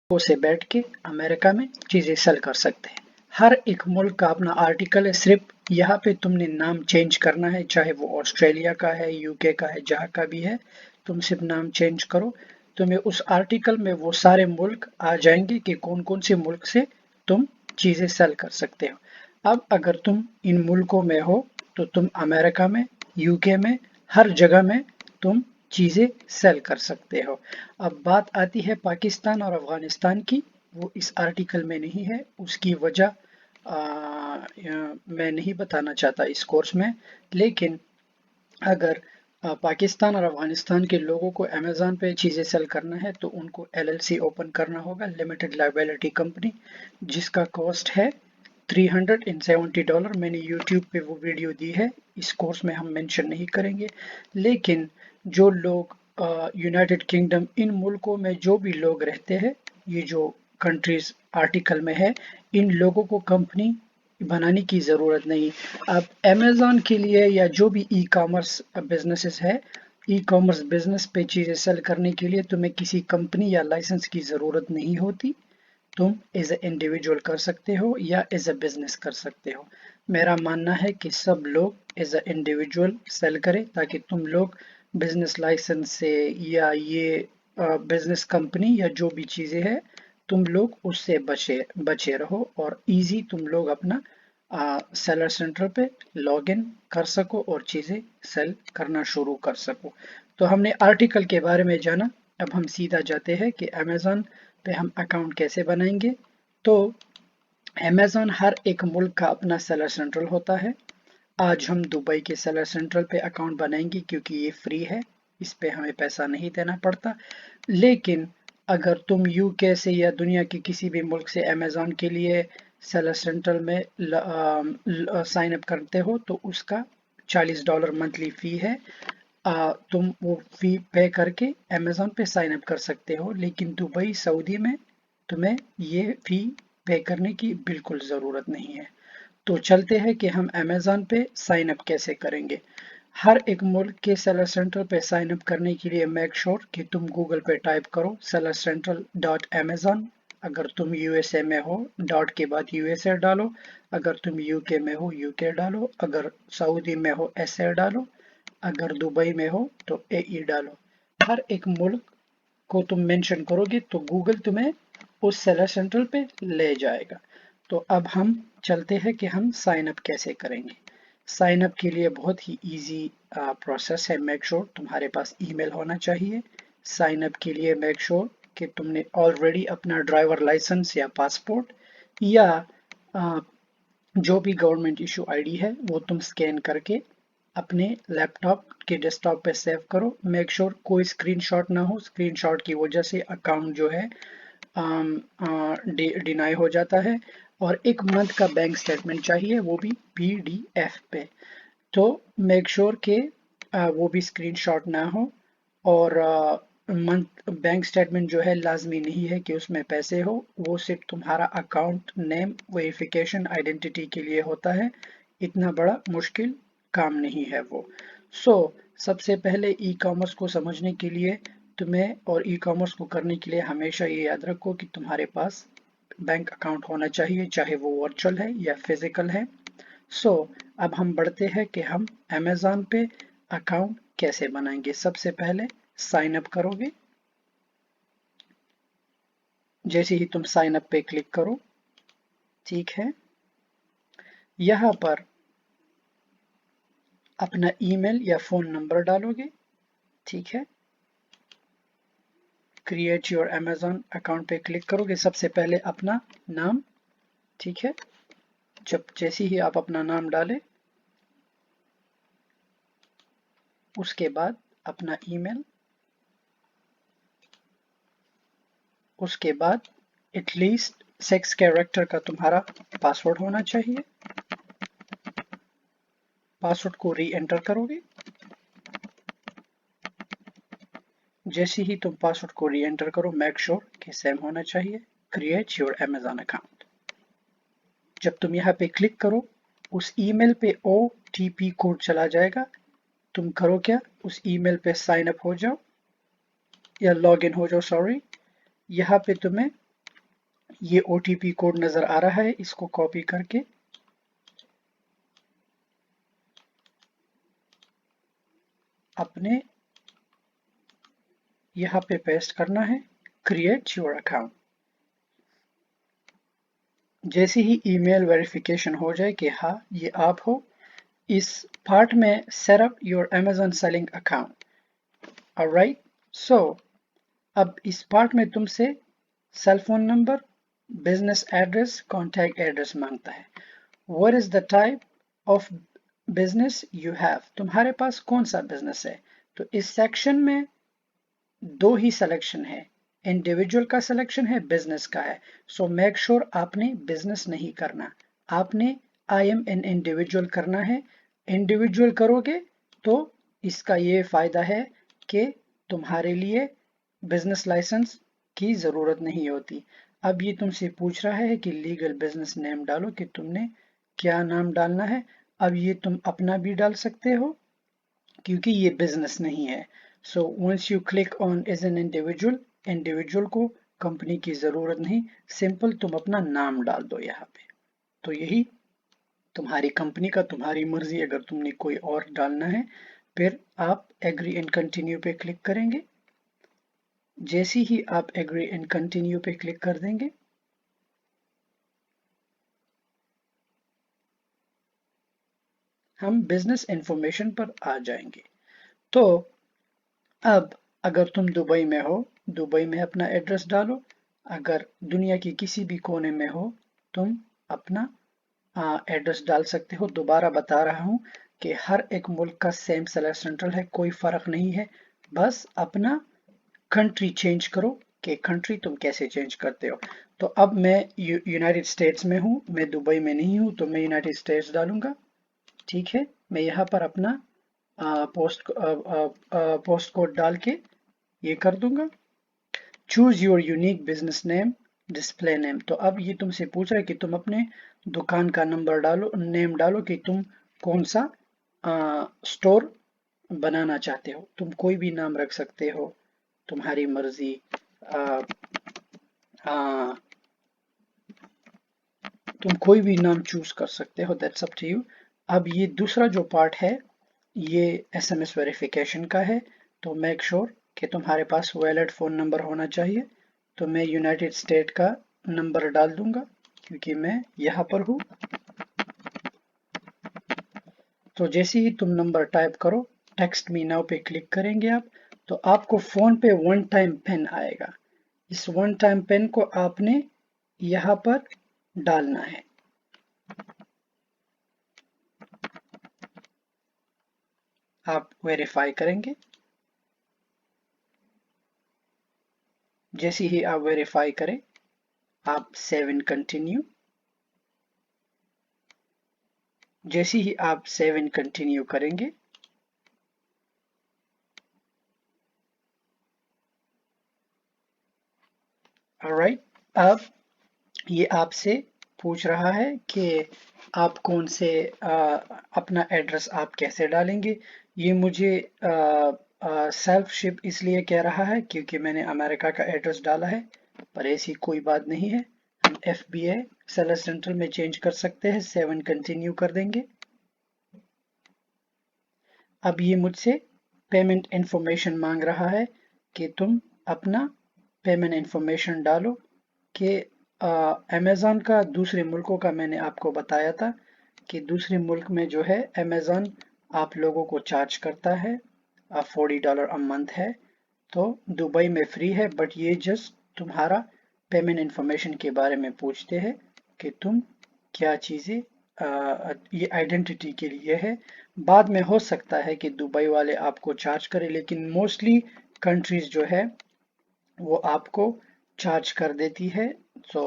से बैठ के अमेरिका में चीज़ें सेल कर सकते हैं। हर एक मुल्क का अपना आर्टिकल है, सिर्फ यहाँ पे तुमने नाम चेंज करना है, चाहे वो ऑस्ट्रेलिया का है, यूके का है, जहाँ का भी है, तुम सिर्फ नाम चेंज करो, तुम्हें उस आर्टिकल में वो सारे मुल्क आ जाएंगे कि कौन कौन से मुल्क से तुम चीज़ें सेल कर सकते हो। अब अगर तुम इन मुल्कों में हो तो तुम अमेरिका में, यूके में, हर जगह में तुम चीज़ें सेल कर सकते हो। अब बात आती है पाकिस्तान और अफगानिस्तान की, वो इस आर्टिकल में नहीं है, उसकी वजह मैं नहीं बताना चाहता इस कोर्स में। लेकिन अगर पाकिस्तान और अफगानिस्तान के लोगों को अमेज़न पे चीज़ें सेल करना है तो उनको एलएलसी ओपन करना होगा, लिमिटेड लायबिलिटी कंपनी, जिसका कॉस्ट है $370। मैंने यूट्यूब पे वो वीडियो दी है, इस कोर्स में हम मेंशन नहीं करेंगे। लेकिन जो लोग यूनाइटेड किंगडम, इन मुल्कों में जो भी लोग रहते हैं, ये जो कंट्रीज आर्टिकल में है, इन लोगों को कंपनी बनाने की ज़रूरत नहीं। अब अमेज़न के लिए या जो भी ई कॉमर्स बिजनेसेस है, ई कॉमर्स बिजनेस पे चीज़ें सेल करने के लिए तुम्हें किसी कंपनी या लाइसेंस की ज़रूरत नहीं होती। तुम एज ए इंडिविजुअल कर सकते हो या एज ए बिजनेस कर सकते हो। मेरा मानना है कि सब लोग एज ए इंडिविजुअल सेल करें, ताकि तुम लोग बिजनेस लाइसेंस से या ये बिजनेस कंपनी या जो भी चीज़ें हैं, तुम लोग उससे बचे बचे रहो और इजी तुम लोग अपना सेलर सेंटर पे लॉग इन कर सको और चीज़ें सेल करना शुरू कर सको। तो हमने आर्टिकल के बारे में जाना, अब हम सीधा जाते हैं कि अमेज़न पे हम अकाउंट कैसे बनाएंगे। तो अमेज़न हर एक मुल्क का अपना सेलर सेंट्रल होता है। आज हम दुबई के सेलर सेंट्रल पे अकाउंट बनाएंगे क्योंकि ये फ्री है, इस पे हमें पैसा नहीं देना पड़ता। लेकिन अगर तुम यूके से या दुनिया के किसी भी मुल्क से अमेज़न के लिए सेलर सेंट्रल में साइन अप करते हो तो उसका $40 मंथली फ़ी है। तुम वो फ़ी पे करके अमेज़न पे साइन अप कर सकते हो, लेकिन दुबई, सऊदी में तुम्हें ये फ़ी पे करने की बिल्कुल ज़रूरत नहीं है। तो चलते हैं कि हम अमेज़न पे साइन अप कैसे करेंगे। हर एक मुल्क के सेलर सेंट्रल पे साइन अप करने के लिए मेक श्योर कि तुम गूगल पे टाइप करो sellercentral.amazon। अगर तुम यूएसए में हो, डॉट के बाद यूएसए डालो। अगर तुम यूके में हो, यूके डालो। अगर सऊदी में हो, एसए डालो। अगर दुबई में हो तो एई डालो। हर एक मुल्क को तुम मेंशन करोगे तो गूगल तुम्हें उस सेलर सेंट्रल पे ले जाएगा। तो अब हम चलते हैं कि हम साइन अप कैसे करेंगे। साइन अप के लिए बहुत ही इजी प्रोसेस है। मेक श्योर तुम्हारे पास ईमेल होना चाहिए। साइन अप के लिए मेक श्योर कि तुमने ऑलरेडी अपना ड्राइवर लाइसेंस या पासपोर्ट या आ, जो भी गवर्नमेंट इशू आईडी है वो तुम स्कैन करके अपने लैपटॉप के डेस्कटॉप पे सेव करो। मेक श्योर कोई स्क्रीनशॉट ना हो, स्क्रीनशॉट की वजह से अकाउंट जो है डिनाई हो जाता है। और एक मंथ का बैंक स्टेटमेंट चाहिए, वो भी पीडीएफ पे। तो मेक श्योर के वो भी स्क्रीनशॉट ना हो। और मंथ बैंक स्टेटमेंट जो है लाजमी नहीं है कि उसमें पैसे हो, वो सिर्फ तुम्हारा अकाउंट नेम वेरिफिकेशन आइडेंटिटी के लिए होता है। इतना बड़ा मुश्किल काम नहीं है वो। सबसे पहले ई कॉमर्स को समझने के लिए तुम्हें और ई कॉमर्स को करने के लिए हमेशा ये याद रखो कि तुम्हारे पास बैंक अकाउंट होना चाहिए, चाहे वो वर्चुअल है या फिजिकल है। सो अब हम बढ़ते हैं कि हम अमेज़न पे अकाउंट कैसे बनाएंगे। सबसे पहले साइन अप करोगे। जैसे ही तुम साइन अप पे क्लिक करो, ठीक है, यहाँ पर अपना ईमेल या फोन नंबर डालोगे, ठीक है। क्रिएट योर अमेज़न अकाउंट पे क्लिक करोगे, सबसे पहले अपना नाम, ठीक है। जैसे ही आप अपना नाम डालें, उसके बाद अपना ईमेल, उसके बाद एटलीस्ट 6 कैरेक्टर का तुम्हारा पासवर्ड होना चाहिए। पासवर्ड को री एंटर करोगे। जैसे ही तुम पासवर्ड को री एंटर करो, मेक श्योर कि सेम होना चाहिए। Create your Amazon account. जब तुम यहाँ पे क्लिक करो, उस ईमेल पे OTP कोड चला जाएगा। तुम करो क्या, उस ईमेल पे साइन अप हो जाओ या लॉग इन हो जाओ, सॉरी। यहाँ पे तुम्हें ये OTP कोड नजर आ रहा है, इसको कॉपी करके अपने यहाँ पे पेस्ट करना है, क्रिएट योर अकाउंट। जैसे ही ईमेल वेरिफिकेशन हो जाए कि हाँ ये आप हो, इस पार्ट में set up your Amazon selling account. Alright, so अब इस पार्ट में तुमसे cell phone number, business address, contact address मांगता है। What is the type of business you have, तुम्हारे पास कौन सा बिजनेस है। तो इस सेक्शन में दो ही सिलेक्शन है, इंडिविजुअल का सिलेक्शन है, बिजनेस का है। सो मेक श्योर आपने बिजनेस नहीं करना, आपने आई एम एन इंडिविजुअल करना है। इंडिविजुअल करोगे तो इसका ये फायदा है कि तुम्हारे लिए बिजनेस लाइसेंस की जरूरत नहीं होती। अब ये तुमसे पूछ रहा है कि लीगल बिजनेस नेम डालो, कि तुमने क्या नाम डालना है। अब ये तुम अपना भी डाल सकते हो क्योंकि ये बिजनेस नहीं है। So once you click on as an individual, individual को कंपनी की जरूरत नहीं, सिंपल तुम अपना नाम डाल दो यहाँ पे। तो यही तुम्हारी कंपनी का, तुम्हारी मर्जी, अगर तुमने कोई और डालना है। फिर आप एग्री एंड कंटिन्यू पे क्लिक करेंगे। जैसे ही आप एग्री एंड कंटिन्यू पे क्लिक कर देंगे, हम बिजनेस इंफॉर्मेशन पर आ जाएंगे। तो अब अगर तुम दुबई में हो, दुबई में अपना एड्रेस डालो। अगर दुनिया की किसी भी कोने में हो, तुम अपना एड्रेस डाल सकते हो। दोबारा बता रहा हूं कि हर एक मुल्क का सेम सेलर सेंट्रल है, कोई फर्क नहीं है। बस अपना कंट्री चेंज करो कि कंट्री तुम कैसे चेंज करते हो। तो अब मैं यूनाइटेड स्टेट्स में हूं, मैं दुबई में नहीं हूं, तो मैं यूनाइटेड स्टेट्स डालूंगा। ठीक है, मैं यहाँ पर अपना पोस्ट कोड डाल के ये कर दूंगा। Choose your unique business name, display name. तो अब ये तुमसे पूछ रहा है कि तुम अपने दुकान का नंबर डालो, नेम डालो कि तुम कौन सा स्टोर बनाना चाहते हो। तुम कोई भी नाम रख सकते हो, तुम्हारी मर्जी। आ, आ, तुम कोई भी नाम चूज कर सकते हो, दैट्स अप टू यू। अब ये दूसरा जो पार्ट है, ये SMS वेरिफिकेशन का है। तो मेक श्योर कि तुम्हारे पास वैलिड फ़ोन नंबर होना चाहिए। तो मैं यूनाइटेड स्टेट का नंबर डाल दूंगा क्योंकि मैं यहाँ पर हूँ। तो जैसे ही तुम नंबर टाइप करो, टेक्स्ट मी नाउ पे क्लिक करेंगे आप, तो आपको फ़ोन पे वन टाइम पिन आएगा। इस वन टाइम पिन को आपने यहाँ पर डालना है। आप वेरीफाई करेंगे। जैसे ही आप वेरीफाई करें, आप सेव इन कंटिन्यू। जैसे ही आप सेव इन कंटिन्यू करेंगे, ऑलराइट, अब ये आपसे पूछ रहा है कि आप कौन से अपना एड्रेस आप कैसे डालेंगे। ये मुझे सेल्फ शिप इसलिए कह रहा है क्योंकि मैंने अमेरिका का एड्रेस डाला है, पर ऐसी कोई बात नहीं है। हम FBA सेलर सेंट्रल में चेंज कर सकते हैं। 7 कंटिन्यू कर देंगे। अब ये मुझसे पेमेंट इंफॉर्मेशन मांग रहा है कि तुम अपना पेमेंट इंफॉर्मेशन डालो। कि अमेज़न का दूसरे मुल्कों का मैंने आपको बताया था कि दूसरे मुल्क में जो है अमेज़न आप लोगों को चार्ज करता है, $40 अ मंथ है। तो दुबई में फ्री है, बट ये जस्ट तुम्हारा पेमेंट इंफॉर्मेशन के बारे में पूछते हैं कि तुम क्या चीज़ें, ये आइडेंटिटी के लिए है। बाद में हो सकता है कि दुबई वाले आपको चार्ज करें, लेकिन मोस्टली कंट्रीज जो है वो आपको चार्ज कर देती है। तो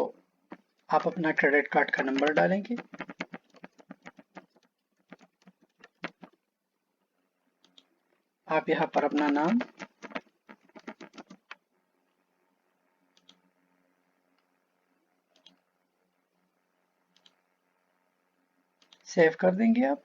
आप अपना क्रेडिट कार्ड का नंबर डालेंगे। आप यहाँ पर अपना नाम सेव कर देंगे आप।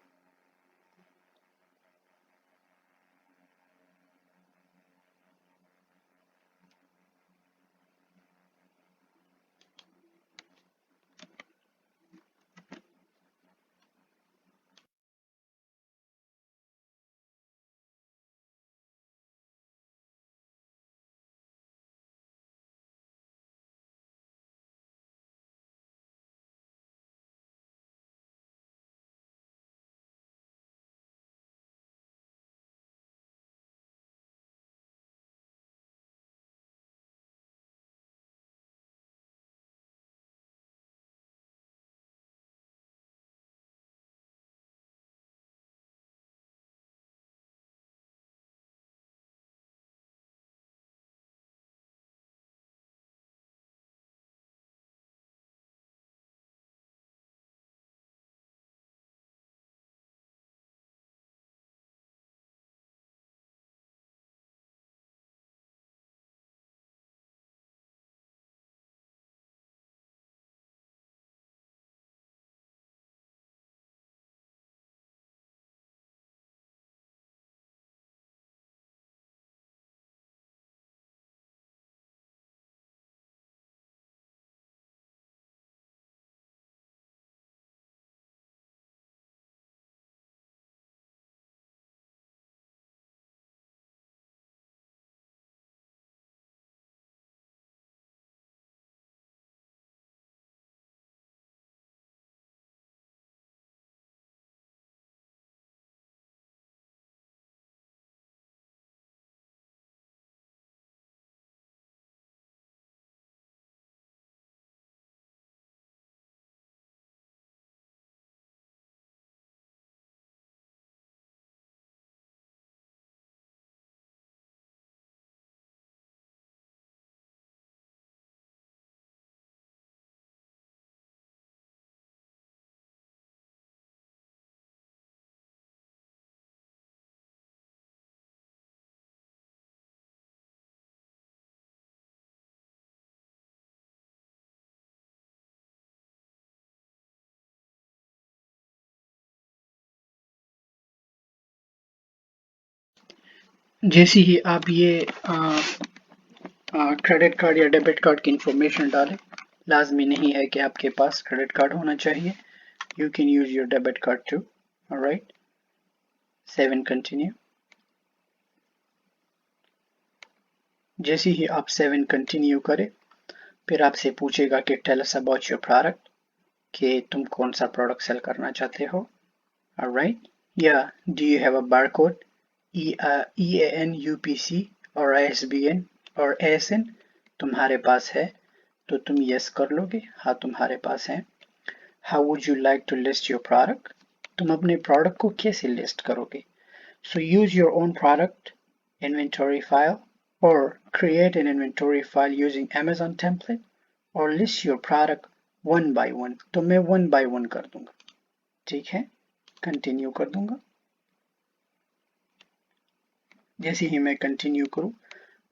जैसे ही आप ये क्रेडिट कार्ड या डेबिट कार्ड की इंफॉर्मेशन डालें, लाजमी नहीं है कि आपके पास क्रेडिट कार्ड होना चाहिए. You can use your debit card too. All right. Save and continue. जैसे ही आप सेव एंड कंटिन्यू करें, फिर आपसे पूछेगा कि tell us about your product, कि तुम कौन सा प्रोडक्ट सेल करना चाहते हो. ऑलराइट, या do you have a barcode, EAN, UPC और ISBN और ASN तुम्हारे पास है, तो तुम यस कर लोगे. हाँ, तुम्हारे पास है. How would you like to list your product, तुम अपने प्रोडक्ट को कैसे लिस्ट करोगे. So use your own product inventory file or create an inventory file using Amazon template or list your product one by one. तो मैं one by one कर दूंगा. ठीक है, कंटिन्यू कर दूंगा. जैसे ही मैं कंटिन्यू करूं,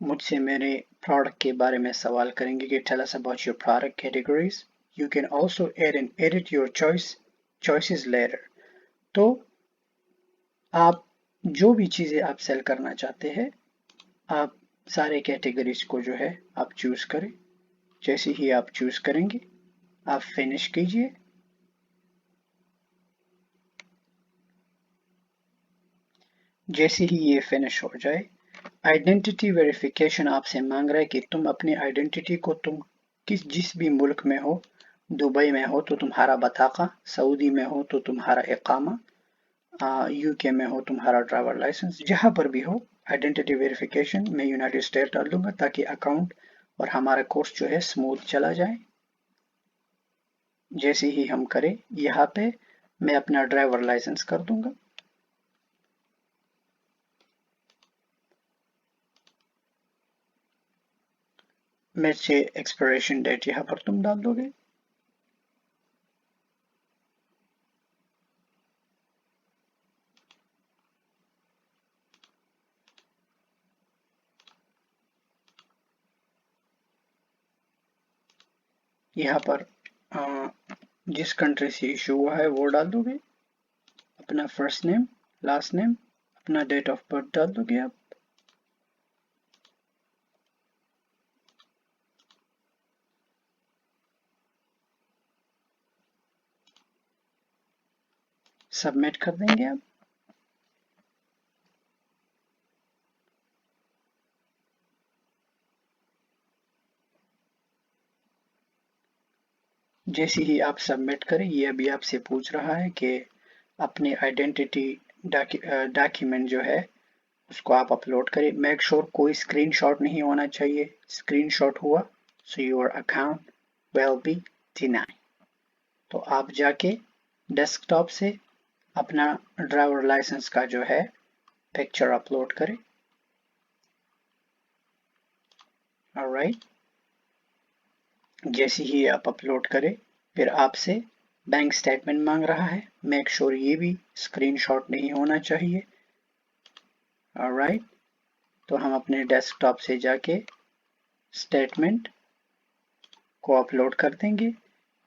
मुझसे मेरे प्रोडक्ट के बारे में सवाल करेंगे कि tell us about your product categories. You can also add and edit your choices later. तो आप जो भी चीज़ें आप सेल करना चाहते हैं, आप सारे कैटेगरीज को जो है आप चूज करें. जैसे ही आप चूज करेंगे, आप फिनिश कीजिए. जैसे ही ये फिनिश हो जाए, आइडेंटिटी वेरिफिकेशन आपसे मांग रहा है कि तुम अपनी आइडेंटिटी को, तुम जिस भी मुल्क में हो, दुबई में हो तो तुम्हारा बताका, सऊदी में हो तो तुम्हारा इकामा, यूके में हो तुम्हारा ड्राइवर लाइसेंस, जहां पर भी हो आइडेंटिटी वेरिफिकेशन. मैं यूनाइटेड स्टेट डाल दूंगा ताकि अकाउंट और हमारा कोर्स जो है स्मूथ चला जाए. जैसे ही हम करें, यहाँ पे मैं अपना ड्राइवर लाइसेंस कर दूंगा. मेरे से एक्सपायरेशन डेट यहाँ पर तुम डाल दोगे. यहाँ पर जिस कंट्री से इशू हुआ है वो डाल दोगे. अपना फर्स्ट नेम, लास्ट नेम, अपना डेट ऑफ बर्थ डाल दोगे आप. सबमिट कर देंगे आप. जैसे ही आप सबमिट करें, ये अभी आपसे पूछ रहा है कि अपने आइडेंटिटी डॉक्यूमेंट जो है उसको आप अपलोड करें. मेक श्योर कोई स्क्रीनशॉट नहीं होना चाहिए. स्क्रीनशॉट हुआ so your account will be denied. तो आप जाके डेस्कटॉप से अपना ड्राइवर लाइसेंस का जो है पिक्चर अपलोड करें. ऑलराइट, जैसे ही आप अपलोड करें, फिर आपसे बैंक स्टेटमेंट मांग रहा है. मेक श्योर ये भी स्क्रीनशॉट नहीं होना चाहिए. ऑलराइट, तो हम अपने डेस्कटॉप से जाके स्टेटमेंट को अपलोड कर देंगे.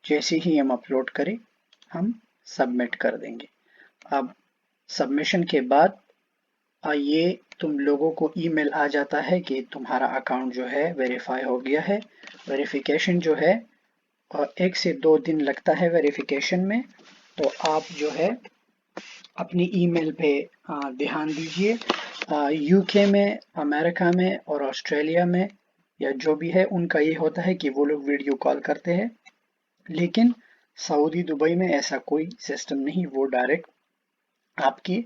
जैसे ही हम अपलोड करें, हम सबमिट कर देंगे. अब सबमिशन के बाद ये तुम लोगों को ईमेल आ जाता है कि तुम्हारा अकाउंट जो है वेरीफाई हो गया है. वेरिफिकेशन जो है 1 से 2 दिन लगता है वेरिफिकेशन में. तो आप जो है अपनी ईमेल पे ध्यान दीजिए. यूके में, अमेरिका में और ऑस्ट्रेलिया में या जो भी है, उनका ये होता है कि वो लोग वीडियो कॉल करते हैं. लेकिन सऊदी दुबई में ऐसा कोई सिस्टम नहीं, वो डायरेक्ट आपकी